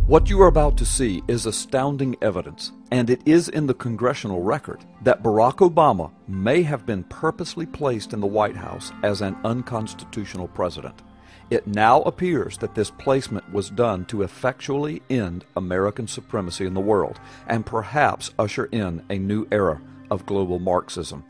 What you are about to see is astounding evidence, and it is in the congressional record, that Barack Obama may have been purposely placed in the White House as an unconstitutional president. It now appears that this placement was done to effectually end American supremacy in the world and perhaps usher in a new era of global Marxism.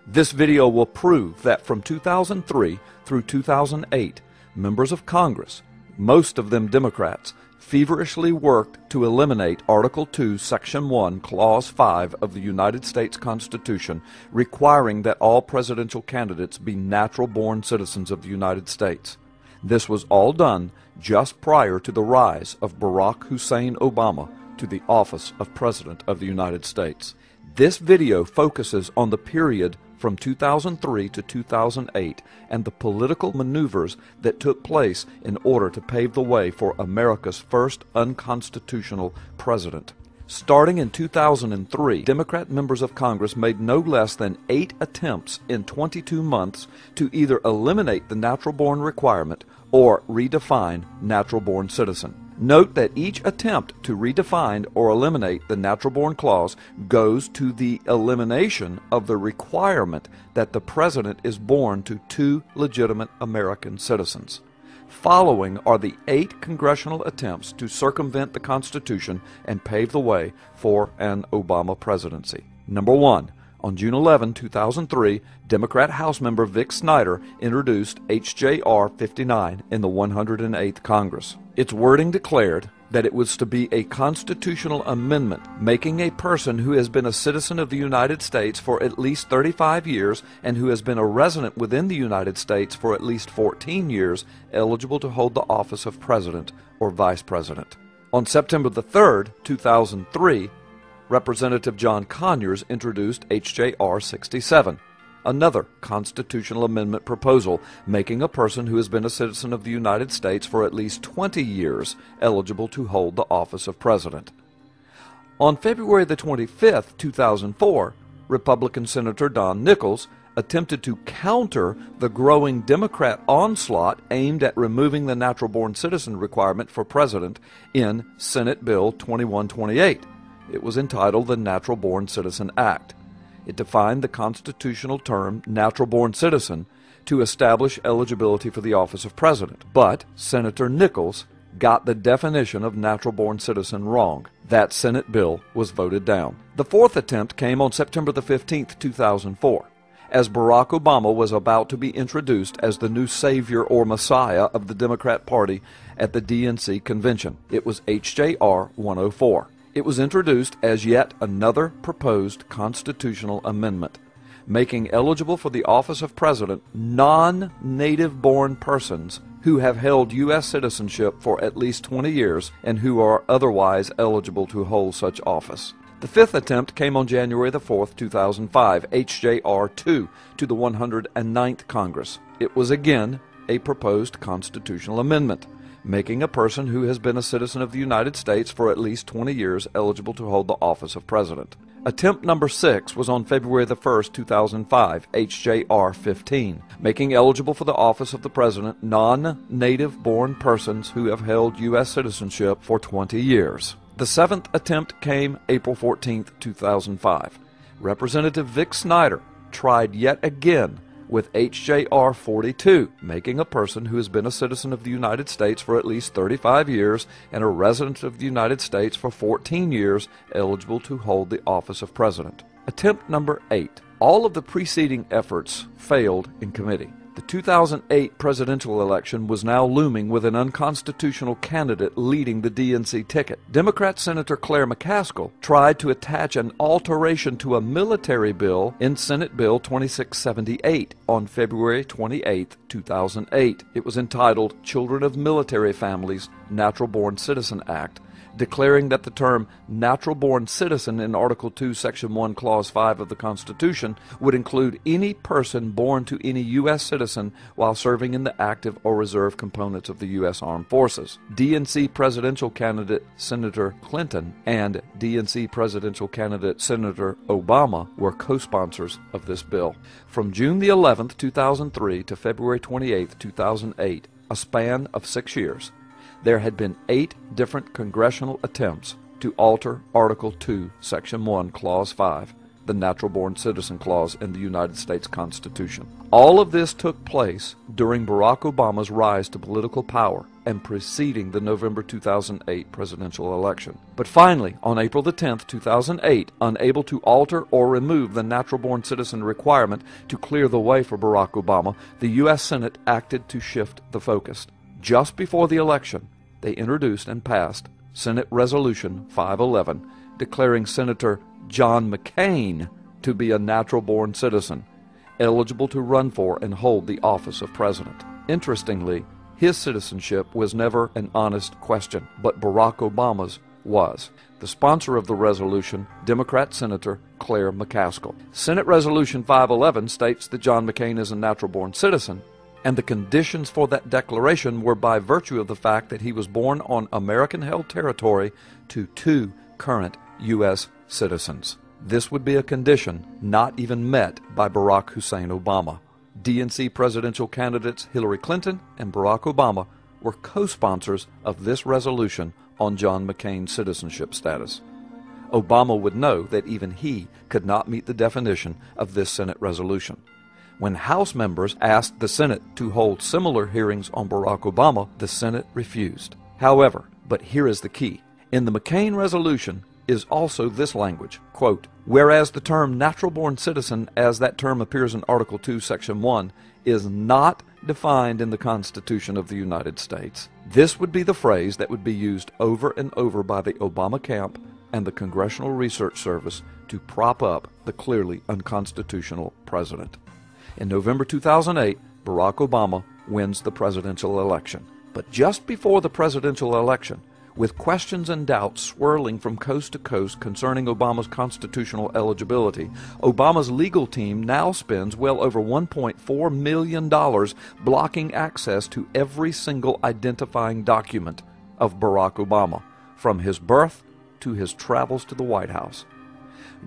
This video will prove that from 2003 through 2008, members of Congress, most of them Democrats, feverishly worked to eliminate Article 2, Section 1, Clause 5 of the United States Constitution, requiring that all presidential candidates be natural-born citizens of the United States. This was all done just prior to the rise of Barack Hussein Obama to the office of President of the United States. This video focuses on the period from 2003 to 2008 and the political maneuvers that took place in order to pave the way for America's first unconstitutional president. Starting in 2003, Democrat members of Congress made no less than 8 attempts in 22 months to either eliminate the natural-born requirement or redefine natural-born citizen. Note that each attempt to redefine or eliminate the natural-born clause goes to the elimination of the requirement that the president is born to 2 legitimate American citizens. Following are the 8 congressional attempts to circumvent the Constitution and pave the way for an Obama presidency. Number 1. On June 11, 2003, Democrat House member Vic Snyder introduced H.J.R. 59 in the 108th Congress. Its wording declared that it was to be a constitutional amendment making a person who has been a citizen of the United States for at least 35 years and who has been a resident within the United States for at least 14 years eligible to hold the office of president or vice president. On September the 3rd, 2003, Representative John Conyers introduced H.J.R. 67, another constitutional amendment proposal making a person who has been a citizen of the United States for at least 20 years eligible to hold the office of president. On February the 25th, 2004, Republican Senator Don Nichols attempted to counter the growing Democrat onslaught aimed at removing the natural-born citizen requirement for president in Senate Bill 2128. It was entitled the Natural-Born Citizen Act. It defined the constitutional term natural-born citizen to establish eligibility for the office of president. But Senator Nichols got the definition of natural-born citizen wrong. That Senate bill was voted down. The 4th attempt came on September the 15th, 2004, as Barack Obama was about to be introduced as the new savior or messiah of the Democrat Party at the DNC convention. It was H.J.R. 104. It was introduced as yet another proposed constitutional amendment, making eligible for the office of president non-native-born persons who have held U.S. citizenship for at least 20 years and who are otherwise eligible to hold such office. The 5th attempt came on January the 4th, 2005, H.J.R. 2, to the 109th Congress. It was again a proposed constitutional amendment, making a person who has been a citizen of the United States for at least 20 years eligible to hold the office of president. Attempt number 6 was on February the 1st, 2005, H.J.R. 15, making eligible for the office of the president non-native-born persons who have held U.S. citizenship for 20 years. The 7th attempt came April 14, 2005. Representative Vic Snyder tried yet again with H.J.R. 42, making a person who has been a citizen of the United States for at least 35 years and a resident of the United States for 14 years eligible to hold the office of president. Attempt number 8. All of the preceding efforts failed in committee. The 2008 presidential election was now looming with an unconstitutional candidate leading the DNC ticket. Democrat Senator Claire McCaskill tried to attach an alteration to a military bill in Senate Bill 2678 on February 28, 2008. It was entitled Children of Military Families Natural-Born Citizen Act, declaring that the term natural-born citizen in Article 2, Section 1, Clause 5 of the Constitution would include any person born to any U.S. citizen while serving in the active or reserve components of the U.S. Armed Forces. DNC presidential candidate Senator Clinton and DNC presidential candidate Senator Obama were co-sponsors of this bill. From June the 11th, 2003 to February 28, 2008, a span of 6 years, there had been 8 different congressional attempts to alter Article 2, Section 1, Clause 5, the Natural-Born Citizen Clause in the United States Constitution. All of this took place during Barack Obama's rise to political power and preceding the November 2008 presidential election. But finally, on April the 10th, 2008, unable to alter or remove the natural-born citizen requirement to clear the way for Barack Obama, the U.S. Senate acted to shift the focus. Just before the election, they introduced and passed Senate Resolution 511, declaring Senator John McCain to be a natural-born citizen, eligible to run for and hold the office of president. Interestingly, his citizenship was never an honest question, but Barack Obama's was. The sponsor of the resolution, Democrat Senator Claire McCaskill. Senate Resolution 511 states that John McCain is a natural-born citizen, and the conditions for that declaration were by virtue of the fact that he was born on American-held territory to 2 current U.S. citizens. This would be a condition not even met by Barack Hussein Obama. DNC presidential candidates Hillary Clinton and Barack Obama were co-sponsors of this resolution on John McCain's citizenship status. Obama would know that even he could not meet the definition of this Senate resolution. When House members asked the Senate to hold similar hearings on Barack Obama, the Senate refused. However, but here is the key. In the McCain resolution is also this language, quote, whereas the term natural-born citizen, as that term appears in Article 2, Section 1, is not defined in the Constitution of the United States. This would be the phrase that would be used over and over by the Obama camp and the Congressional Research Service to prop up the clearly unconstitutional president. In November 2008, Barack Obama wins the presidential election. But just before the presidential election, with questions and doubts swirling from coast to coast concerning Obama's constitutional eligibility, Obama's legal team now spends well over $1.4 million blocking access to every single identifying document of Barack Obama, from his birth to his travels to the White House.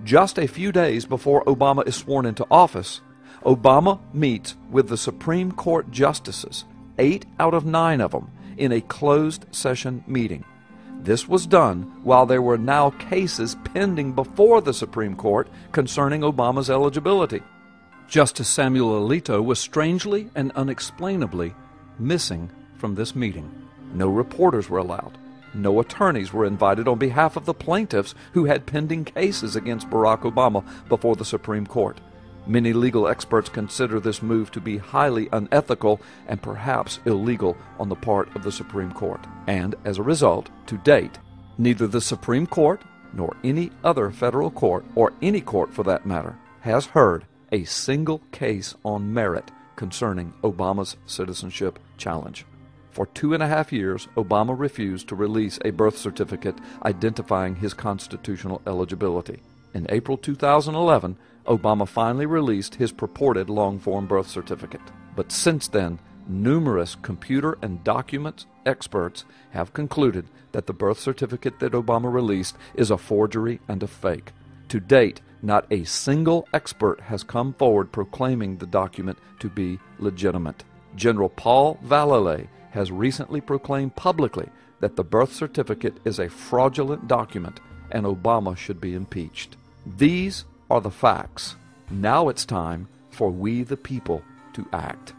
Just a few days before Obama is sworn into office, Obama meets with the Supreme Court justices, 8 out of 9 of them, in a closed session meeting. This was done while there were now cases pending before the Supreme Court concerning Obama's eligibility. Justice Samuel Alito was strangely and unexplainably missing from this meeting. No reporters were allowed. No attorneys were invited on behalf of the plaintiffs who had pending cases against Barack Obama before the Supreme Court. Many legal experts consider this move to be highly unethical and perhaps illegal on the part of the Supreme Court. And as a result, to date, neither the Supreme Court nor any other federal court, or any court for that matter, has heard a single case on merit concerning Obama's citizenship challenge. For 2.5 years, Obama refused to release a birth certificate identifying his constitutional eligibility. In April 2011, Obama finally released his purported long-form birth certificate. But since then, numerous computer and document experts have concluded that the birth certificate that Obama released is a forgery and a fake. To date, not a single expert has come forward proclaiming the document to be legitimate. General Paul Vallely has recently proclaimed publicly that the birth certificate is a fraudulent document and Obama should be impeached. These are the facts. Now it's time for we the people to act.